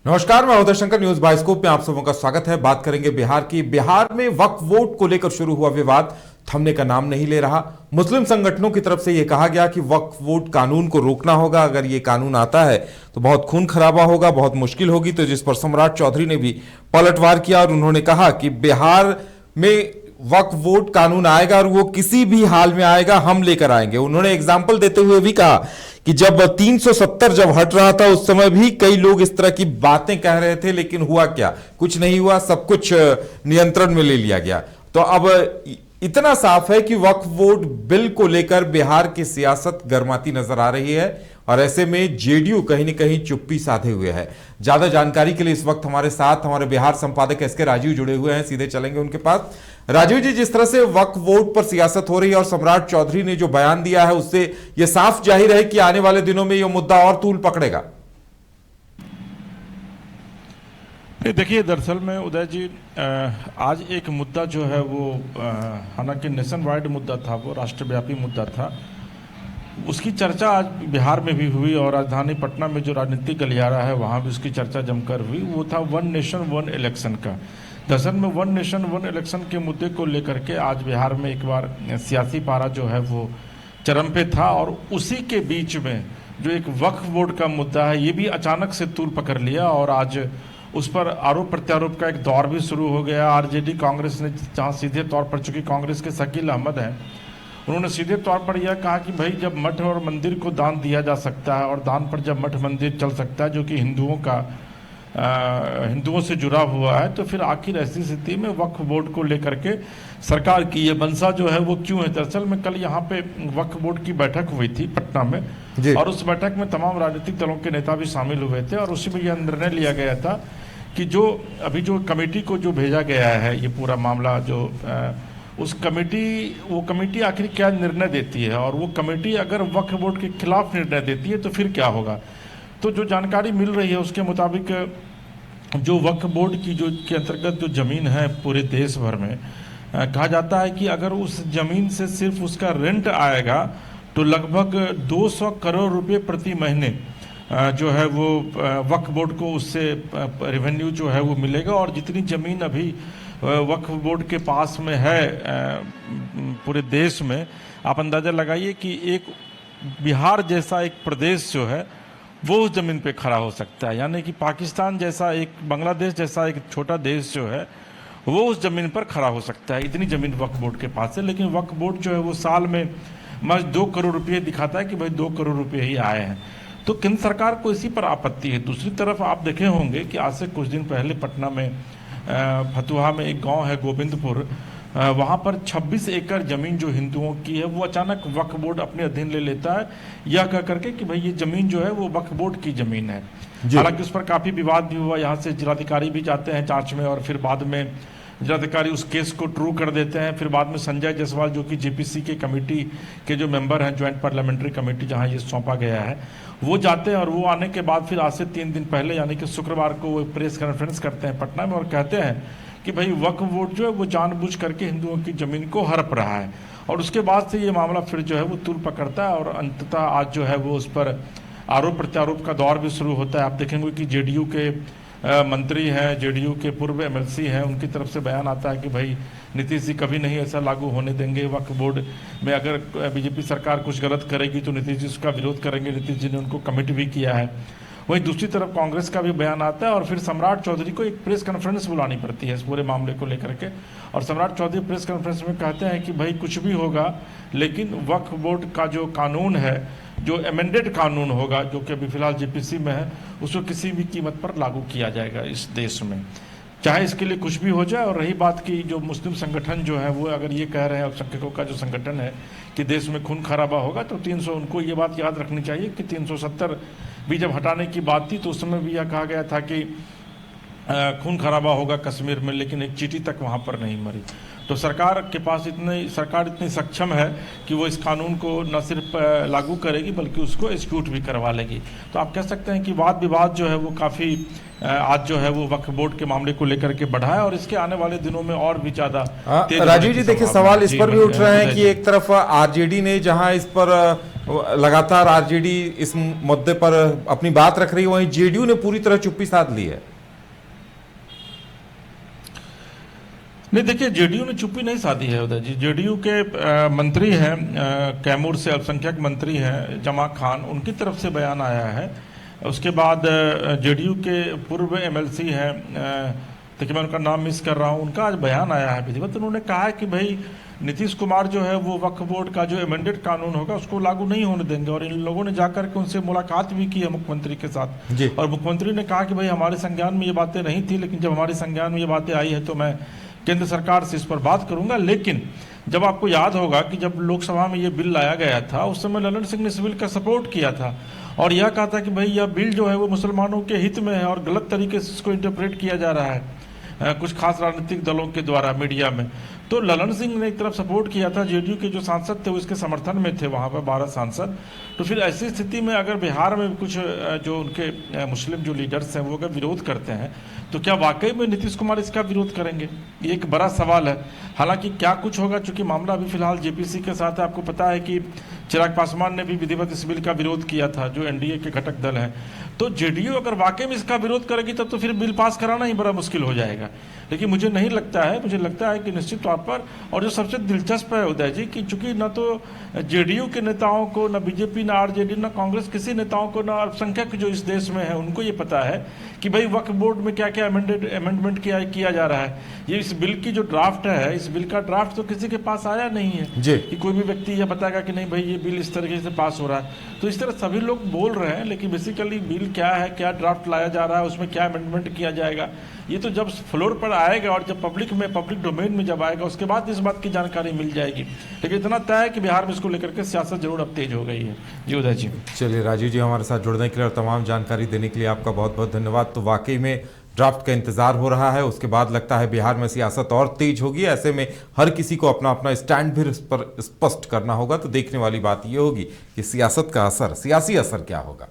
नमस्कार, मैं Uday Shankar, news bioscope में आप सबों का स्वागत है। बात करेंगे बिहार की। बिहार में वक्फ बोर्ड को लेकर शुरू हुआ विवाद थमने का नाम नहीं ले रहा। मुस्लिम संगठनों की तरफ से यह कहा गया कि वक्फ बोर्ड कानून को रोकना होगा। अगर यह कानून आता है तो बहुत खून खराबा होगा, बहुत मुश्किल होगी। तो जिस पर सम्राट चौधरी ने भी पलटवार किया और उन्होंने कहा कि बिहार में वक्फ बोर्ड कानून आएगा और वो किसी भी हाल में आएगा, हम लेकर आएंगे। उन्होंने एग्जाम्पल देते हुए भी कहा कि जब 370 जब हट रहा था उस समय भी कई लोग इस तरह की बातें कह रहे थे, लेकिन हुआ क्या? कुछ नहीं हुआ, सब कुछ नियंत्रण में ले लिया गया। तो अब इतना साफ है कि वक्फ बोर्ड बिल को लेकर बिहार की सियासत गर्माती नजर आ रही है और ऐसे में जेडीयू कहीं न कहीं चुप्पी साधे हुए है। ज्यादा जानकारी के लिए इस वक्त हमारे साथ हमारे बिहार संपादक एसके राजीव जुड़े हुए हैं, सीधे चलेंगे उनके पास। राजीव जी, जिस तरह से वक्फ बोर्ड पर सियासत हो रही है और सम्राट चौधरी ने जो बयान दिया है उससे यह साफ जाहिर है कि आने वाले दिनों में यह मुद्दा और तूल पकड़ेगा। देखिए, दरअसल में उदय जी, आज एक मुद्दा जो है वो हालांकि नेशन वाइड मुद्दा था, वो राष्ट्रव्यापी मुद्दा था। उसकी चर्चा आज बिहार में भी हुई और राजधानी पटना में जो राजनीतिक गलियारा है वहाँ भी उसकी चर्चा जमकर हुई। वो था वन नेशन वन इलेक्शन का। दरअसल में वन नेशन वन इलेक्शन के मुद्दे को लेकर के आज बिहार में एक बार सियासी पारा जो है वो चरम पे था और उसी के बीच में जो एक वक्फ बोर्ड का मुद्दा है ये भी अचानक से तूल पकड़ लिया और आज उस पर आरोप प्रत्यारोप का एक दौर भी शुरू हो गया। आरजेडी कांग्रेस ने, जहाँ सीधे तौर पर, चूंकि कांग्रेस के शकील अहमद हैं, उन्होंने सीधे तौर पर यह कहा कि भाई जब मठ और मंदिर को दान दिया जा सकता है और दान पर जब मठ मंदिर चल सकता है जो कि हिंदुओं से जुड़ा हुआ है, तो फिर आखिर ऐसी स्थिति में वक्फ बोर्ड को लेकर के सरकार की ये मंशा जो है वो क्यों है। दरअसल में कल यहाँ पे वक्फ बोर्ड की बैठक हुई थी पटना में और उस बैठक में तमाम राजनीतिक दलों के नेता भी शामिल हुए थे और उसी में यह निर्णय लिया गया था कि जो अभी जो कमेटी को जो भेजा गया है ये पूरा मामला जो वो कमेटी आखिर क्या निर्णय देती है और वो कमेटी अगर वक्फ बोर्ड के खिलाफ निर्णय देती है तो फिर क्या होगा। तो जो जानकारी मिल रही है उसके मुताबिक जो वक्फ बोर्ड की जो के अंतर्गत जो ज़मीन है पूरे देश भर में, कहा जाता है कि अगर उस ज़मीन से सिर्फ उसका रेंट आएगा तो लगभग 200 करोड़ रुपए प्रति महीने जो है वो वक्फ बोर्ड को उससे रेवेन्यू जो है वो मिलेगा। और जितनी ज़मीन अभी वक्फ बोर्ड के पास में है पूरे देश में, आप अंदाज़ा लगाइए कि एक बिहार जैसा एक प्रदेश जो है वो उस ज़मीन पे खड़ा हो सकता है। यानी कि पाकिस्तान जैसा एक, बांग्लादेश जैसा एक छोटा देश जो है वो उस ज़मीन पर खड़ा हो सकता है। इतनी ज़मीन वक्फ बोर्ड के पास है। लेकिन वक्फ बोर्ड जो है वो साल में बस 2 करोड़ रुपये दिखाता है कि भाई 2 करोड़ रुपये ही आए हैं। तो केंद्र सरकार को इसी पर आपत्ति है। दूसरी तरफ आप देखे होंगे कि आज से कुछ दिन पहले पटना में फतुहा में एक गांव है गोविंदपुर, वहाँ पर 26 एकड़ ज़मीन जो हिंदुओं की है वो अचानक वक्फ बोर्ड अपने अधीन ले लेता है, यह कह करके कि भाई ये ज़मीन जो है वो वक्फ बोर्ड की ज़मीन है। हालांकि उस पर काफ़ी विवाद भी हुआ। यहाँ से जिलाधिकारी भी जाते हैं जांच में और फिर बाद में जिलाधिकारी उस केस को ट्रू कर देते हैं। फिर बाद में संजय जायसवाल जो कि जेपीसी के कमेटी के जो मेंबर हैं, ज्वाइंट पार्लियामेंट्री कमेटी जहाँ ये सौंपा गया है, वो जाते हैं और वो आने के बाद फिर आज से 3 दिन पहले यानी कि शुक्रवार को वो प्रेस कॉन्फ्रेंस करते हैं पटना में और कहते हैं कि भाई वक्फ बोर्ड जो है वो जानबूझ करके हिंदुओं की ज़मीन को हड़प रहा है। और उसके बाद से ये मामला फिर जो है वो तूल पकड़ता है और अंततः आज जो है वो उस पर आरोप प्रत्यारोप का दौर भी शुरू होता है। आप देखेंगे कि जेडीयू के मंत्री हैं, जेडीयू के पूर्व एमएलसी हैं, उनकी तरफ से बयान आता है कि भाई नीतीश जी कभी नहीं ऐसा लागू होने देंगे। वक्फ बोर्ड में अगर बीजेपी सरकार कुछ गलत करेगी तो नीतीश जी उसका विरोध करेंगे। नीतीश जी ने उनको कमिट भी किया है। वहीं दूसरी तरफ कांग्रेस का भी बयान आता है और फिर सम्राट चौधरी को एक प्रेस कॉन्फ्रेंस बुलानी पड़ती है इस पूरे मामले को लेकर के। और सम्राट चौधरी प्रेस कॉन्फ्रेंस में कहते हैं कि भाई कुछ भी होगा लेकिन वक्फ बोर्ड का जो कानून है, जो एमेंडेड कानून होगा, जो कि अभी फिलहाल जेपीसी में है, उसको किसी भी कीमत पर लागू किया जाएगा इस देश में, चाहे इसके लिए कुछ भी हो जाए। और रही बात की जो मुस्लिम संगठन जो है वो अगर ये कह रहे हैं, अल्पसंख्यकों का जो संगठन है कि देश में खून खराबा होगा, तो 300 उनको ये बात याद रखनी चाहिए कि 370 भी जब हटाने की बात थी तो उस समय भी यह कहा गया था कि खून खराबा होगा कश्मीर में, लेकिन एक चींटी तक वहाँ पर नहीं मरी। तो सरकार इतनी सक्षम है कि वो इस कानून को न सिर्फ लागू करेगी बल्कि उसको एग्जीक्यूट भी करवा लेगी। तो आप कह सकते हैं कि वाद विवाद जो है वो काफ़ी आज जो है वो वक्फ बोर्ड के मामले को लेकर के बढ़ा है और इसके आने वाले दिनों में और भी ज्यादा। राजीव जी, देखिए सवाल इस पर भी उठ रहे हैं कि एक तरफ आरजेडी ने जहां इस पर लगातार आरजेडी इस मुद्दे पर अपनी बात रख रही है, वहीं जेडीयू ने पूरी तरह चुप्पी साध ली है। नहीं, देखिए, जेडीयू ने चुप्पी नहीं साधी है उदय जी। जेडीयू के मंत्री हैं, कैमूर से अल्पसंख्यक मंत्री हैं जमा खान, उनकी तरफ से बयान आया है। उसके बाद जेडीयू के पूर्व एमएलसी हैं, देखिए मैं उनका नाम मिस कर रहा हूँ, उनका आज बयान आया है विधिवत। उन्होंने कहा है कि भाई नीतीश कुमार जो है वो वक्फ बोर्ड का जो अमेंडेड कानून होगा उसको लागू नहीं होने देंगे, और इन लोगों ने जाकर के उनसे मुलाकात भी की है मुख्यमंत्री के साथ, और मुख्यमंत्री ने कहा कि भाई हमारे संज्ञान में ये बातें नहीं थी, लेकिन जब हमारे संज्ञान में ये बातें आई है तो मैं केंद्र सरकार से इस पर बात करूंगा। लेकिन जब आपको याद होगा कि जब लोकसभा में ये बिल लाया गया था उस समय ललन सिंह ने इस बिल का सपोर्ट किया था और यह कहा था कि भाई यह बिल जो है वो मुसलमानों के हित में है, और गलत तरीके से इसको इंटरप्रेट किया जा रहा है कुछ खास राजनीतिक दलों के द्वारा मीडिया में। तो ललन सिंह ने एक तरफ सपोर्ट किया था, जेडीयू के जो सांसद थे वो इसके समर्थन में थे, वहाँ पर 12 सांसद। तो फिर ऐसी स्थिति में अगर बिहार में कुछ जो उनके मुस्लिम जो लीडर्स हैं वो अगर विरोध करते हैं तो क्या वाकई में नीतीश कुमार इसका विरोध करेंगे, ये एक बड़ा सवाल है। हालांकि क्या कुछ होगा, चूंकि मामला अभी फिलहाल जेपीसी के साथ है। आपको पता है कि चिराग पासवान ने भी विधिवत इस बिल का विरोध किया था, जो एनडीए के घटक दल हैं। तो जेडीयू अगर वाकई में इसका विरोध करेगी तब तो फिर बिल पास कराना ही बड़ा मुश्किल हो जाएगा। लेकिन मुझे नहीं लगता है, मुझे लगता है कि निश्चित तौर पर, और जो सबसे दिलचस्प है उदय जी, कि चूंकि न तो जेडीयू के नेताओं को, न बीजेपी, न आरजेडी, न कांग्रेस, किसी नेताओं को, न अल्पसंख्यक जो इस देश में है उनको ये पता है कि भाई वक्फ बोर्ड में क्या क्या अमेंडमेंट किया जा रहा है। ये इस बिल की जो ड्राफ्ट है, इस बिल का ड्राफ्ट तो किसी के पास आया नहीं है कि कोई भी व्यक्ति ये बताएगा कि नहीं भाई ये बिल इस तरीके से पास हो रहा है। तो इस तरह सभी लोग बोल रहे हैं, लेकिन बेसिकली बिल क्या है, क्या ड्राफ्ट लाया जा रहा है, उसमें क्या अमेंडमेंट किया जाएगा, ये तो जब फ्लोर पर आएगा और जब पब्लिक डोमेन में जब आएगा उसके बाद इस बात की जानकारी मिल जाएगी। लेकिन इतना तय है कि बिहार में इसको लेकर के सियासत जरूर अब तेज हो गई है। जी उदय जी। चलिए राजीव जी, हमारे साथ जुड़ने के लिए और तमाम जानकारी देने के लिए आपका बहुत बहुत धन्यवाद। तो वाकई में ड्राफ्ट का इंतजार हो रहा है, उसके बाद लगता है बिहार में सियासत और तेज होगी। ऐसे में हर किसी को अपना अपना स्टैंड भी इस पर स्पष्ट करना होगा। तो देखने वाली बात यह होगी कि सियासत का असर, सियासी असर क्या होगा।